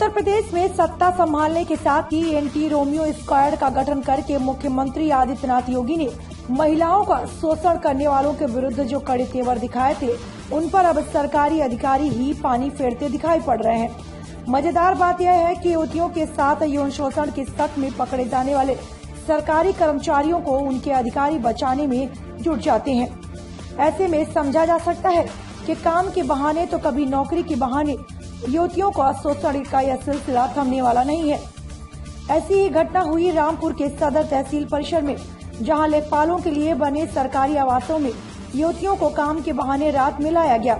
उत्तर प्रदेश में सत्ता संभालने के साथ ही एंटी रोमियो स्क्वाड का गठन करके मुख्यमंत्री आदित्यनाथ योगी ने महिलाओं का शोषण करने वालों के विरुद्ध जो कड़े तेवर दिखाए थे, उन पर अब सरकारी अधिकारी ही पानी फेरते दिखाई पड़ रहे हैं। मजेदार बात यह है कि युवतियों के साथ यौन शोषण के शक में पकड़े जाने वाले सरकारी कर्मचारियों को उनके अधिकारी बचाने में जुट जाते हैं। ऐसे में समझा जा सकता है कि काम के बहाने तो कभी नौकरी के बहाने युवतियों का शोषण का यह सिलसिला थमने वाला नहीं है। ऐसी ही घटना हुई रामपुर के सदर तहसील परिसर में, जहां लेखपालों के लिए बने सरकारी आवासों में युवतियों को काम के बहाने रात में लाया गया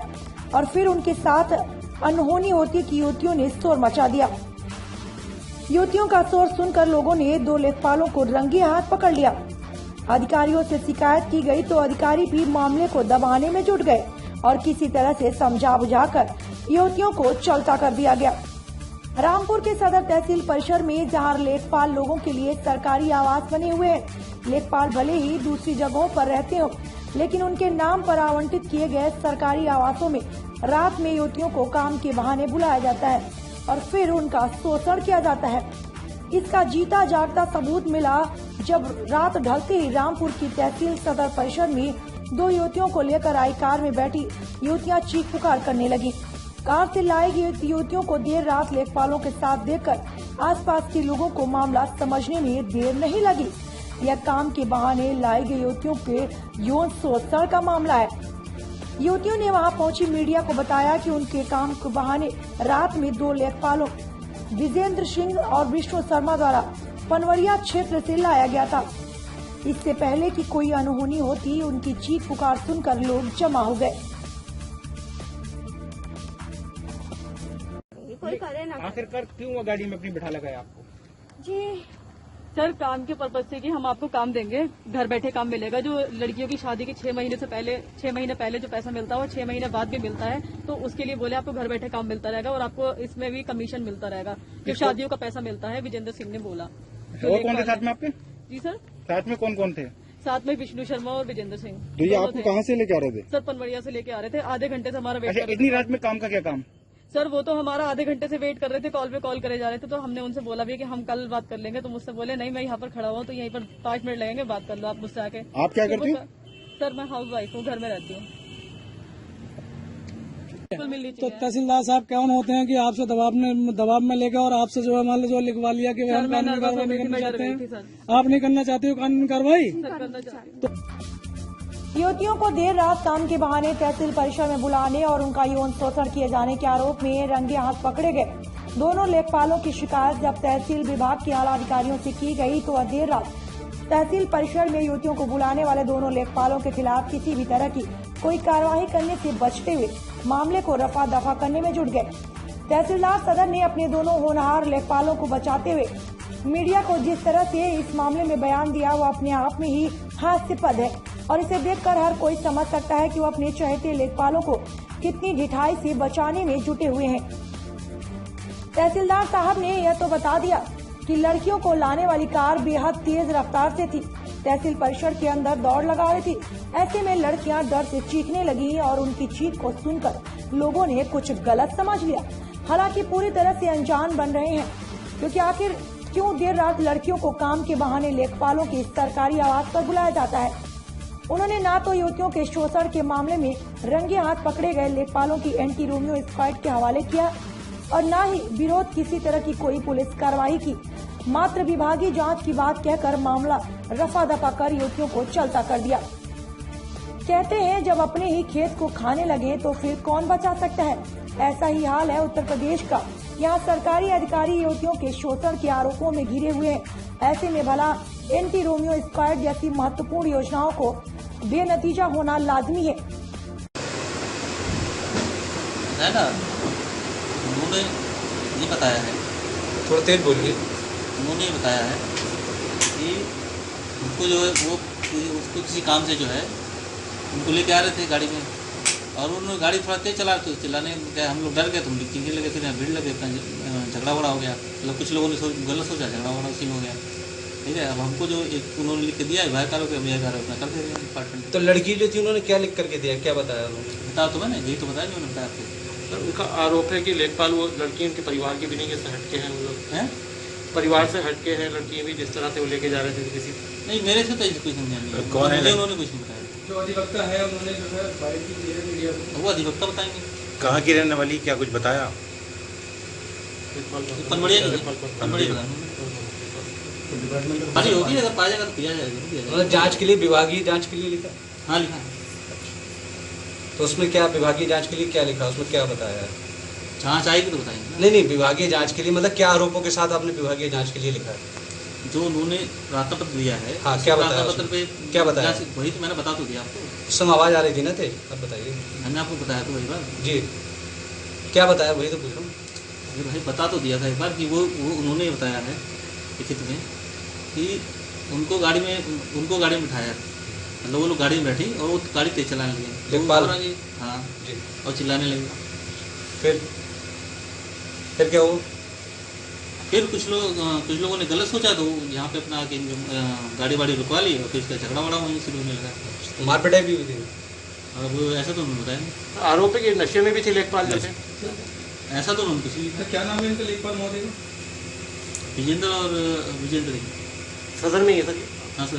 और फिर उनके साथ अनहोनी होती कि युवतियों ने शोर मचा दिया। युवतियों का शोर सुनकर लोगों ने 2 लेखपालों को रंगे हाथ पकड़ लिया। अधिकारियों से शिकायत की गई तो अधिकारी भी मामले को दबाने में जुट गए और किसी तरह से समझा बुझाकर युवतियों को चलता कर दिया गया। रामपुर के सदर तहसील परिसर में जहां लेखपाल लोगों के लिए सरकारी आवास बने हुए हैं, लेखपाल भले ही दूसरी जगहों पर रहते हो, लेकिन उनके नाम पर आवंटित किए गए सरकारी आवासों में रात में युवतियों को काम के बहाने बुलाया जाता है और फिर उनका शोषण किया जाता है। इसका जीता जागता सबूत मिला जब रात ढलते ही रामपुर की तहसील सदर परिसर में 2 युवतियों को लेकर आई कार में बैठी युवतियां चीख पुकार करने लगी। कार से लाई गई युवतियों को देर रात लेखपालों के साथ देखकर आसपास के लोगों को मामला समझने में देर नहीं लगी। यह काम के बहाने लाई गई युवतियों के यौन शोषण का मामला है। युवतियों ने वहां पहुंची मीडिया को बताया कि उनके काम के बहाने रात में 2 लेखपालों विजेंद्र सिंह और विष्णु शर्मा द्वारा पनवरिया क्षेत्र से लाया गया था। इससे पहले कि कोई अनहोनी होती, उनकी चीख पुकार सुनकर लोग जमा हो गए। आखिरकार क्यों गाड़ी में अपनी बिठा लगाया आपको? जी सर, काम के पर्पज से कि हम आपको काम देंगे, घर बैठे काम मिलेगा। जो लड़कियों की शादी के 6 महीने पहले जो पैसा मिलता है वो 6 महीने बाद भी मिलता है, तो उसके लिए बोले आपको घर बैठे काम मिलता रहेगा और आपको इसमें भी कमीशन मिलता रहेगा जो शादियों का पैसा मिलता है। विजेंद्र सिंह ने बोला। और कौन थे साथ में आपके? जी सर, साथ में कौन कौन थे? साथ में विष्णु शर्मा और विजेंद्र सिंह। तो ये आपको कहाँ से लेके आ रहे थे? सर पनवरिया से लेके आ रहे थे। आधे घंटे से हमारा वेट कर रहे थे। इतनी रात में काम का क्या काम? सर वो तो हमारा आधे घंटे से वेट कर रहे थे, कॉल पे कॉल करे जा रहे थे, तो हमने उनसे बोला भी कि हम कल बात कर लेंगे। तो मुझसे बोले नहीं, मैं यहाँ पर खड़ा हुआ तो यहीं पर 5 मिनट लगेंगे, बात कर लो आप मुझसे आके। आप क्या करते हो? सर मैं हाउस वाइफ हूँ, घर में रहती हूँ। तो तहसीलदार साहब कौन होते हैं कि आपसे दबाव में लेकर और आपसे जो है मान लो जो लिखवा लिया कि हम कानूनी कार्रवाई नहीं करना चाहते हैं? आप नहीं करना चाहते हो कानूनी कार्रवाई? युवतियों को देर रात काम के बहाने तहसील परिसर में बुलाने और उनका यौन शोषण किए जाने के आरोप में रंगे हाथ पकड़े गए 2 लेखपालों की शिकायत जब तहसील विभाग के आला अधिकारियों से की गई तो देर रात तहसील परिसर में युवतियों को बुलाने वाले 2 लेखपालों के खिलाफ किसी भी तरह की कोई कार्यवाही करने से बचते हुए मामले को रफा दफा करने में जुट गए। तहसीलदार सदर ने अपने 2 होनहार लेखपालों को बचाते हुए मीडिया को जिस तरह से इस मामले में बयान दिया वो अपने आप में ही हास्यास्पद है और इसे देखकर हर कोई समझ सकता है कि वो अपने चहेते लेखपालों को कितनी ढिठाई से बचाने में जुटे हुए हैं। तहसीलदार साहब ने यह तो बता दिया कि लड़कियों को लाने वाली कार बेहद तेज रफ्तार से थी, तहसील परिसर के अंदर दौड़ लगा रही थी। ऐसे में लड़कियां डर से चीखने लगी और उनकी चीख को सुनकर लोगों ने कुछ गलत समझ लिया। हालांकि पूरी तरह से अनजान बन रहे हैं, क्योंकि आखिर क्यों देर रात लड़कियों को काम के बहाने लेखपालों की सरकारी आवास पर बुलाया जाता है। उन्होंने ना तो युवतियों के शोषण के मामले में रंगे हाथ पकड़े गए लेखपालों की एंटी रोमियो स्क्वाड के हवाले किया और न ही विरोध किसी तरह की कोई पुलिस कार्रवाई की। मात्र विभागीय जांच की बात कहकर मामला रफा दफा कर युवतियों को चलता कर दिया। कहते हैं जब अपने ही खेत को खाने लगे तो फिर कौन बचा सकता है। ऐसा ही हाल है उत्तर प्रदेश का। यहाँ सरकारी अधिकारी युवतियों के शोषण के आरोपों में घिरे हुए हैं। ऐसे में भला एंटी रोमियो स्क्वाड जैसी महत्वपूर्ण योजनाओं को बेनतीजा होना लाजमी है ना। उन्होंने ये बताया है, थोड़ा तेज बोलिए। उन्होंने ये बताया है कि उनको जो है वो उसको किसी काम से जो है उनको लेके आ रहे थे गाड़ी में और उन्होंने गाड़ी थोड़ा तेज चलाने हम लोग डर गए, तो हम चीखने लगे, फिर भीड़ लगे, झगड़ा वड़ा हो गया। मतलब कुछ लोगों ने गलत सोचा, झगड़ा वड़ा उसी में हो गया। ठीक है, अब हमको जो एक उन्होंने लिख के दिया है विभाग कार्यों के, हम कार्य अपना करते हैं डिपार्टमेंट। तो लड़की जो थी उन्होंने क्या लिख करके दिया, क्या बताया उन्होंने? बताया तो मैंने, यही तो बताया जो मैंने बताया आपको। सर उनका आरोप है कि लेखपाल वो लड़की उनके परिवार की भी नहीं, जैसे हटके हैं वो लोग, हैं? परिवार से हटके हैं लड़की भी, जिस तरह से वो लेके जा रहे थे किसी। नहीं, मेरे से तो ऐसी कोई समझा नहीं है। कौन है? मुझे उन्होंने कुछ नहीं बताया। जो अधिवक्ता है उन्होंने जो है बाइट की है मीडिया को। वो अधिवक्ता बताएंगे। कहाँ की रहने वाली, क्या कुछ बताया? पनबड़िया की है, पनबड़िया का। अरे होगी, अगर पाया जाएगा तो किया जाएगा, जरूर किया जाएगा। जांच के लिए, विभागीय जांच के लिए लिखा, हाँ लिखा है। तो उसमें क्या विभागीय जांच के लिए क्या लिखा, उसमें क्या बताया है? जांच आएगी तो बताएंगे। नहीं नहीं, विभागीय जांच के लिए मतलब क्या आरोपों के साथ आपने विभागीय जांच के लिए लिखा है? जो उन्होंने प्रार्थना पत्र दिया है, हाँ, क्या बताया प्रार्थना पत्र पे क्या बताया? वही तो मैंने बता तो दिया आपको। उस समय आवाज आ रही थी ना, थे अब बताइए। मैंने आपको बताया तो वही बात जी, क्या बताया वही तो पूछ रहा हूँ। ये भाई बता तो दिया था एक बार कि वो उन्होंने बताया है लिखित में कि उनको गाड़ी में बिठाया, मतलब वो लोग गाड़ी में बैठी और वो गाड़ी तेज चलाने लगे, लेखपाल? हाँ जी, और चिल्लाने लगे। फिर क्या हुआ? फिर कुछ लोगों ने गलत सोचा तो यहाँ पे अपना गाड़ी वाड़ी रुकवा ली और फिर इसका झगड़ा वड़ा वहीं शुरू होने लगा। मार पिटाई भी हुई थी? अब ऐसा तो उन्होंने बताया। आरोप है कि नशे में भी थे लेखपाल जैसे। ऐसा तो उन्होंने कुछ नहीं लिखा। क्या नाम है इनका लेखपाल महोदय का? विजेंद्र और विजेंद्र सदन में ये सर। हाँ सर।